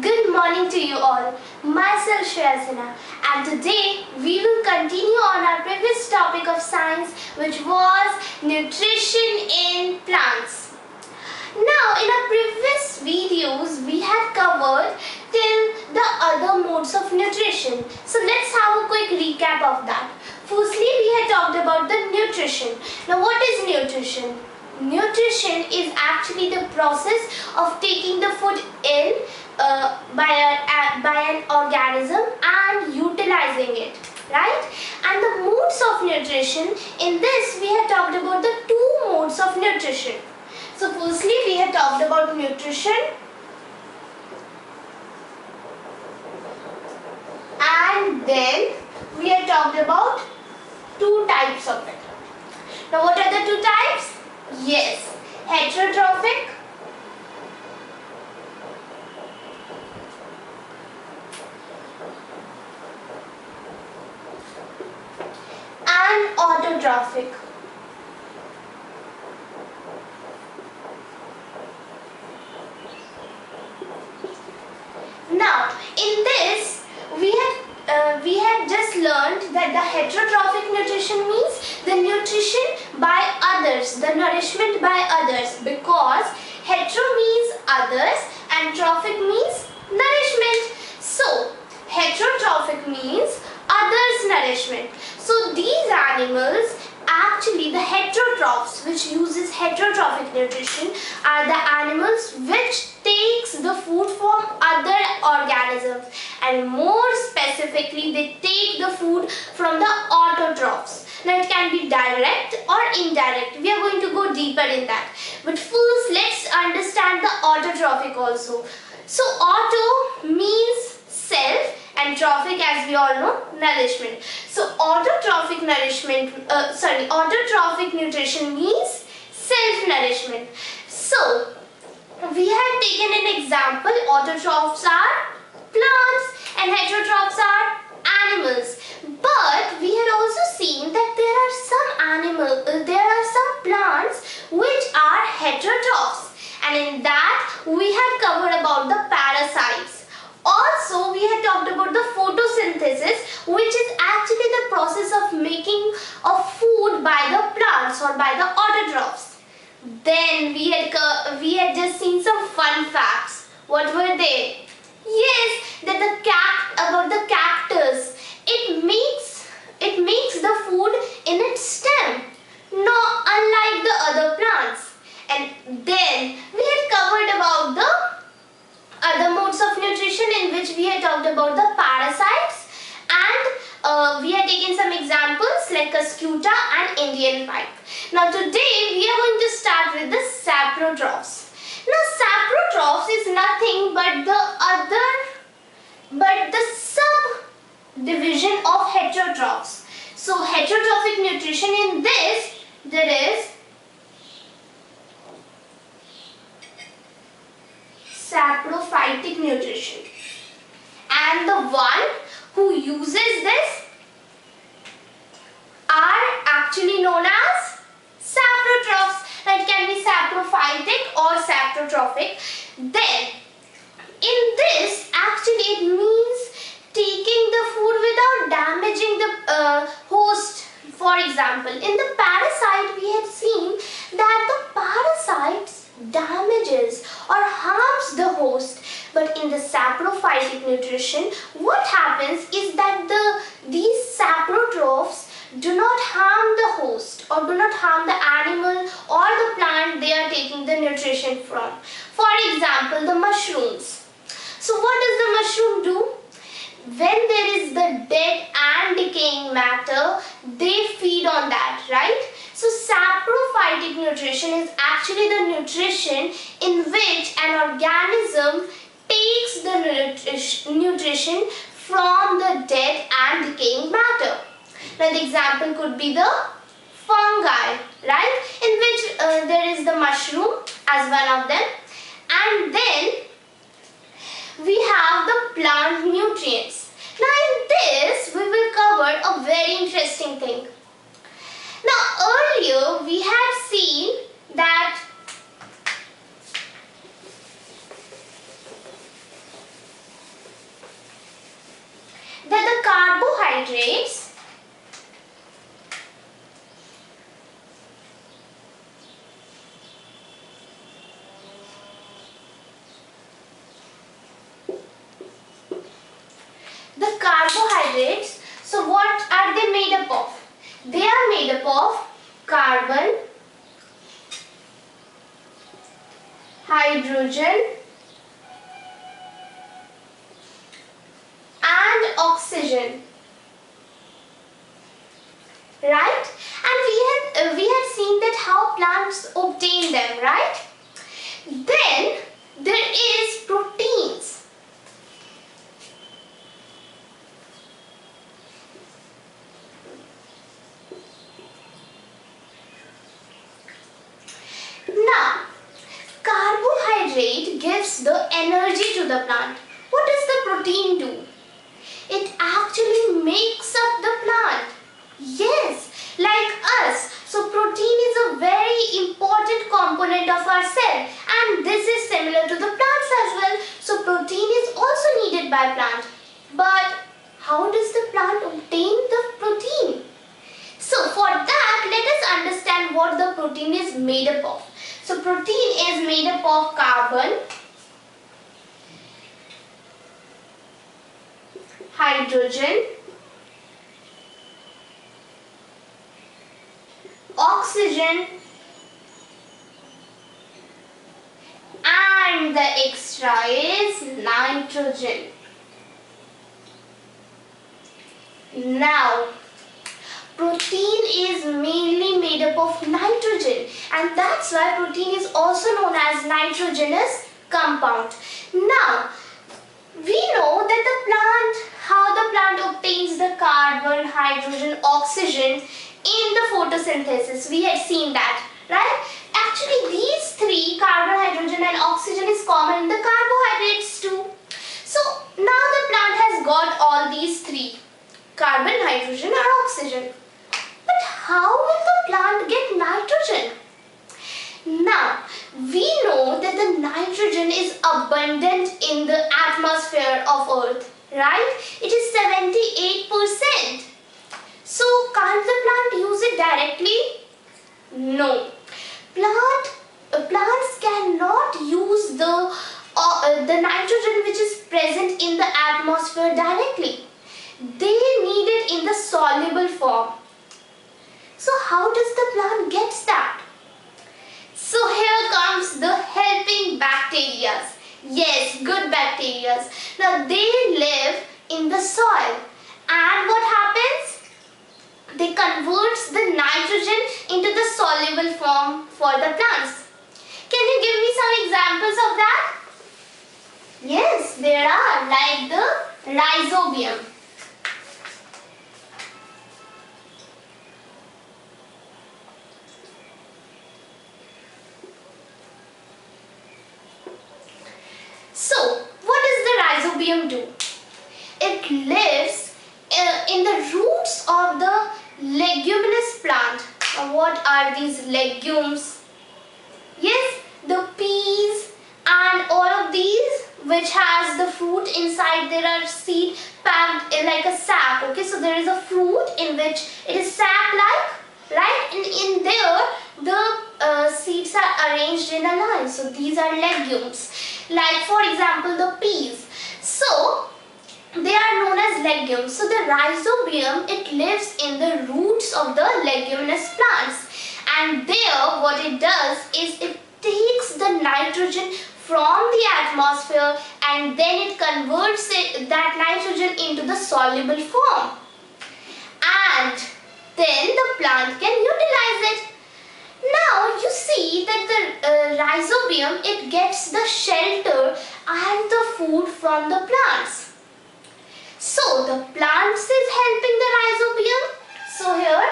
Good morning to you all. Myself Shreyasana, and today we will continue on our previous topic of science, which was nutrition in plants. Now, in our previous videos, we had covered till the other modes of nutrition. So let's have a quick recap of that. Firstly, we had talked about the nutrition. Now, what is nutrition? Nutrition is actually the process of taking the food in by an organism and utilizing it, right? And the modes of nutrition, in this we had talked about the two modes of nutrition. So firstly we had talked about nutrition and then we had talked about two types of it. Now what are the two types? Yes, heterotrophic and autotrophic. Now, in this, we had just learned that the heterotrophic nutrition means the nutrition by others, the nourishment by others, because hetero means others and trophic means nourishment. So, heterotrophic means others nourishment. So, these animals, actually the heterotrophs, which uses heterotrophic nutrition, are the animals which takes the food from other organisms, and more specifically they take the food from the autotrophs. Now it can be direct or indirect. We are going to go deeper in that, but first let's understand the autotrophic also. So auto means self and trophic, as we all know, nourishment. So autotrophic nutrition means self-nourishment. So we have taken an example. Autotrophs are plants and heterotrophs are animals. But we had also seen that there are some plants which are heterotrophs, and in that we had covered about the parasites. Also, we had talked about the photosynthesis, which is actually the process of making of food by the plants or by the autotrophs. Then we had just seen some fun facts. What were they? Yes, that about the cactus. It makes the food in its stem, no, unlike the other plants. And then we had covered about the other modes of nutrition, in which we had talked about the parasites, and we had taken some examples like Cuscuta and Indian pipe. Now today we are going to start with the saprotrophs. Now saprotrophs is nothing but the subdivision of heterotrophs. So heterotrophic nutrition, in this there is saprophytic nutrition, and the one who uses this are actually known as saprotrophs. That can be saprophytic or saprotrophic. Then in this, actually it means taking the food without damaging the host. For example, in the parasite we had seen that the parasites damages or harms the host, but in the saprophytic nutrition what happens is that these saprotrophs do not harm the host or do not harm the animal or the plant they are taking the nutrition from. For example, the mushrooms. So what does the mushroom do? When there is the dead and decaying matter, they feed on that, right? So saprophytic nutrition is actually the nutrition in which an organism takes the nutrition from the dead and decaying matter. Now the example could be the fungi, right? In which there is the mushroom as one of them, and then we have the plant nutrients. Now in this we will cover a very interesting thing. Now earlier we have seen that carbohydrates so what are they made up of? They are made up of carbon, hydrogen and oxygen, right? And we had seen that how plants obtain them, right? Then there is proteins. Now, carbohydrate gives the energy to the plant. What does the protein do? It actually makes up the plant. Yes, like us. So protein is a very important component of our cell, and this is similar to the plants as well. So protein is also needed by plant. But how does the plant obtain the protein? So for that, let us understand what the protein is made up of. So protein is made up of carbon, hydrogen, oxygen and the extra is nitrogen. Now, protein is mainly made up of nitrogen, and that's why protein is also known as nitrogenous compound. Now, we know that how the plant obtains the carbon, hydrogen, oxygen in the photosynthesis. We had seen that, right? Actually, these three, carbon, hydrogen and oxygen, is common in the carbohydrates too. So, now the plant has got all these three, carbon, hydrogen or oxygen. But how will the plant get nitrogen? Now, we know that the nitrogen is abundant in the atmosphere of Earth, right? It is 78%. So, can't the plant use it directly? No. Plants cannot use the nitrogen which is present in the atmosphere directly. They need it in the soluble form. So how does the plant get that? So here comes the helping bacteria. Yes, good bacteria. Now they live in the soil, and what happens? They convert the nitrogen into the soluble form for the plants. Can you give me some examples of that? Yes, there are, like the rhizobium. So, what does the rhizobium do? It lives in the roots of the leguminous plant. What are these legumes? Yes, the peas and all of these which has the fruit inside. There are seed packed in like a sack. Okay, so there is a fruit in which it is sack-like, right? And in there the seeds are arranged in a line. So these are legumes. Like for example the peas. So they are known as legumes. So the rhizobium, it lives in the roots of the leguminous plants, and there what it does is it takes the nitrogen from the atmosphere and then it converts that nitrogen into the soluble form, and then the plant can utilize it. Now you see that the rhizobium, it gets the shelter and the food from the plants. So the plants is helping the rhizobium. So here,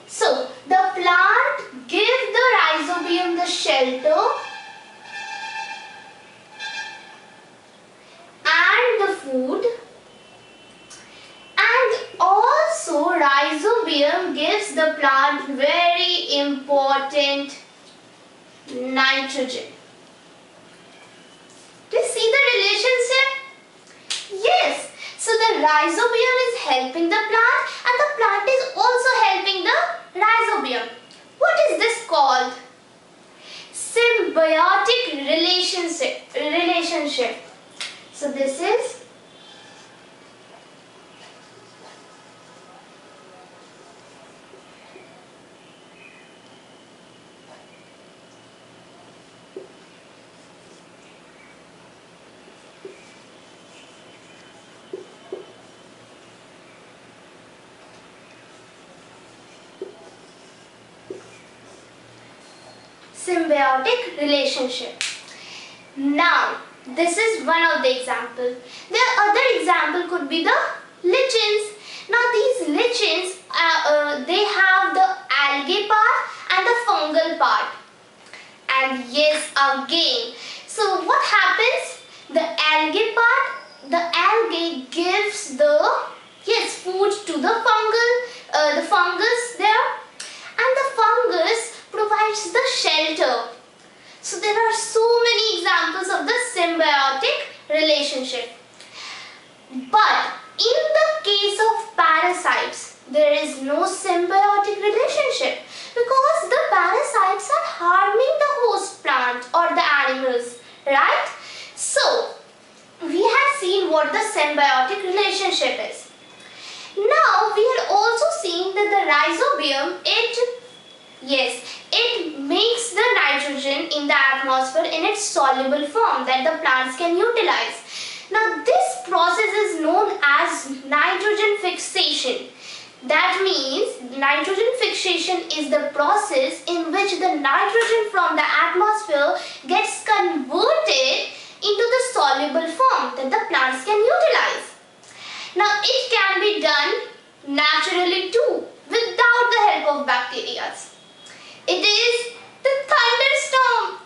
so the plant gives the rhizobium the shelter and the food, and also rhizobium gives the plant very important nitrogen. Do you see the relationship? rhizobium is helping the plant and the plant is also helping the rhizobium. What is this called? Symbiotic relationship. So this is symbiotic relationship. Now, this is one of the examples. The other example could be the lichens. Now, these lichens, they have the algae part and the fungal part. And yes, again. So, what happens? The algae part, the algae gives the food to the fungus there, and the fungus provides the shelter. So there are so many examples of the symbiotic relationship. But in the case of parasites, there is no symbiotic relationship because the parasites are harming the host plant or the animals, right? So we have seen what the symbiotic relationship is. Now we are also seeing that the rhizobium, it makes the nitrogen in the atmosphere in its soluble form that the plants can utilize. Now this process is known as nitrogen fixation. That means nitrogen fixation is the process in which the nitrogen from the atmosphere gets converted into the soluble form that the plants can utilize. Now it can be done naturally too without the help of bacteria. It is the thunderstorm.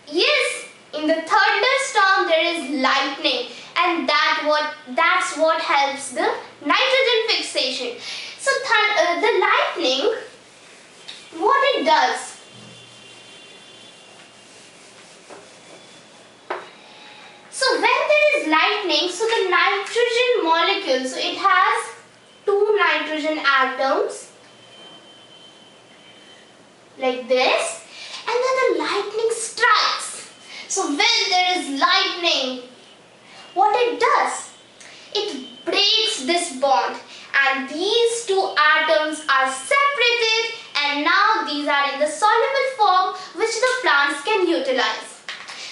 Yes, in the thunderstorm there is lightning, and that's what helps the nitrogen fixation. So the lightning, what it does? So when there is lightning, so the nitrogen molecule, so it has 2 nitrogen atoms like this, and then the lightning strikes. So when there is lightning, what it does? It breaks this bond and these 2 atoms are separated, and now these are in the soluble form which the plants can utilize.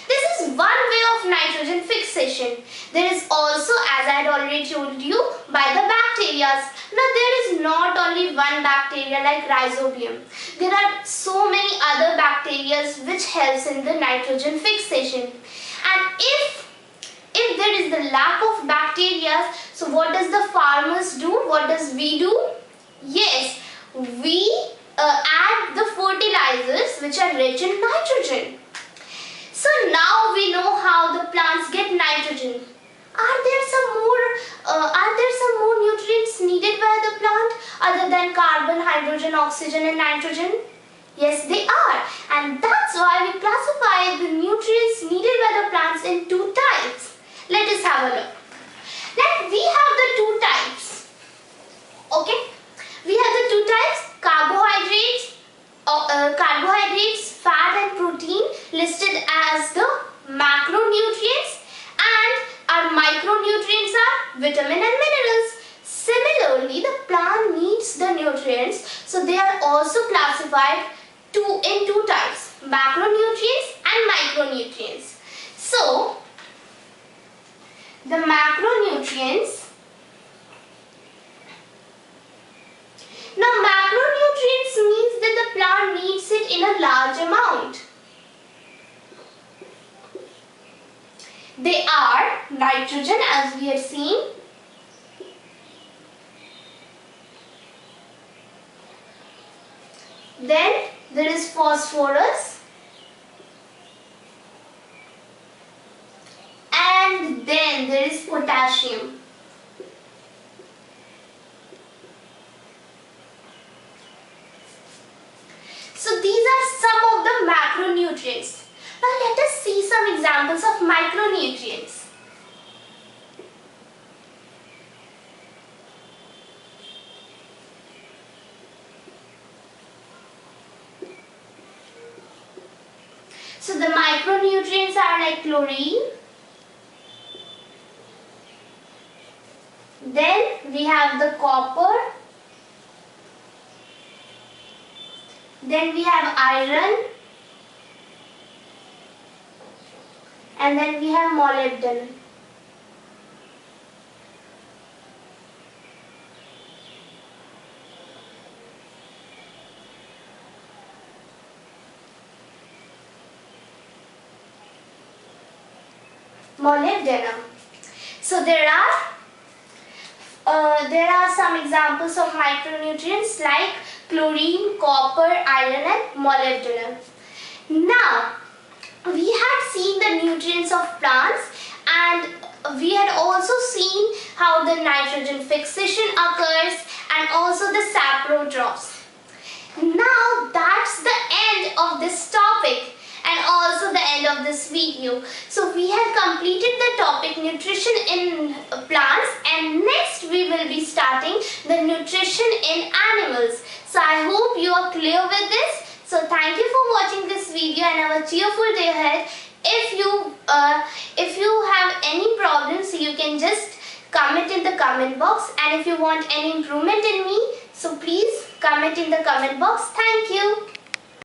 This is one way of nitrogen fixation. There is also, as I had already told you, by the bacteria. Now there is not only one bacteria like rhizobium. There are so many other bacteria which helps in the nitrogen fixation. And if there is the lack of bacteria, so what does the farmers do? What does we do? Yes, we add the fertilizers which are rich in nitrogen. So now we know how the plants get nitrogen. Are there some more nutrients needed by the plant other than carbon, hydrogen, oxygen and nitrogen? Yes, they are. And that's why we classify the nutrients needed by the plants in 2 types. Let us have a look. We have the 2 types. Okay? We have the 2 types, carbohydrates, fat and protein listed as the macronutrients, and our micronutrients are vitamin and minerals. Similarly, the plant needs the nutrients, so they are also classified in 2 types, macronutrients and micronutrients. So, the macronutrients. Now, macronutrients means that the plant needs it in a large amount. They are nitrogen, as we have seen, then there is phosphorus, and then there is potassium. So these are some of the macronutrients. Now let us see some examples of micronutrients. So the micronutrients are like chlorine. Then we have the copper. Then we have iron. And then we have molybdenum. Molybdenum. So there are some examples of micronutrients like chlorine, copper, iron and molybdenum. Now, we had seen the nutrients of plants and we had also seen how the nitrogen fixation occurs and also the saprotrophs. Now that's the end of this topic and also the end of this video. So we have completed the topic nutrition in plants and next we will be starting the nutrition in animals. So I hope you are clear with this. So thank you for watching this video and have a cheerful day ahead. If you have any problems, you can just comment in the comment box, and if you want any improvement in me, so please comment in the comment box. Thank you.